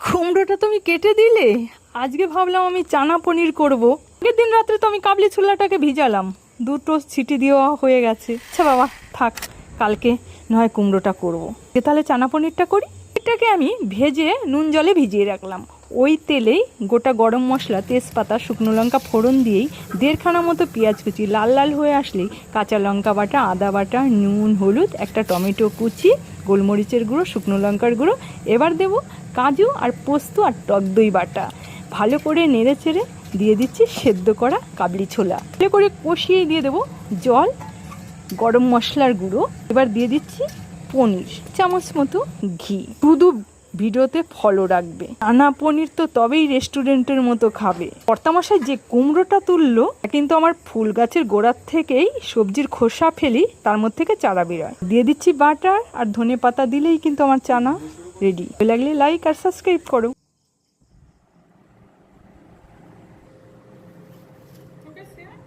কুমড়োটা তুমি কেটে দিলে। আজকে ভাবলাম আমি চানা পনির করব। আগের দিন রাত্রে তো আমি কাবলি ছোলাটাকে ভিজালাম, দুটো সিটি দেওয়া হয়ে গেছে। আচ্ছা বাবা থাক, কালকে নয় কুমড়োটা করবো। তাহলে চানা পনিরটা করি। এটাকে আমি ভেজে নুন জলে ভিজিয়ে রাখলাম। ওই তেলেই গোটা গরম মশলা, তেজপাতা, শুকনো লঙ্কা ফোড়ন দিয়েই 1.5খানা মতো পেঁয়াজ কুচি লাল লাল হয়ে আসলেই কাঁচা লঙ্কা বাটা, আদা বাটা, নুন, হলুদ, একটা টমেটো কুচি, গোলমরিচের গুঁড়ো, শুকনো লঙ্কার গুঁড়ো, এবার দেবো কাজু আর পোস্ত আর টক দই বাটা। ভালো করে নেড়ে চেড়ে দিয়ে দিচ্ছি সেদ্ধ করা কাবলি ছোলা। ভালো করে কষিয়ে দিয়ে দেবো জল, গরম মশলার গুঁড়ো। এবার দিয়ে দিচ্ছি পনির, চামচ মতো ঘি। শুধু ভিডিওতে ফলো রাখবে। চানা পনির তো তবেই রেস্টুরেন্টের মতো খাবে। কর্তামশাই যে কুমড়োটা তুললো কিন্তু আমার ফুল গাছের গোড়ার থেকেই সবজির খোসা ফেলি তার মধ্যে থেকে চারা বেরোয়। দিয়ে দিচ্ছি বাটার আর ধনে পাতা, দিলেই কিন্তু আমার চানা রেডি। লাগলে লাইক আর সাবস্ক্রাইব করো।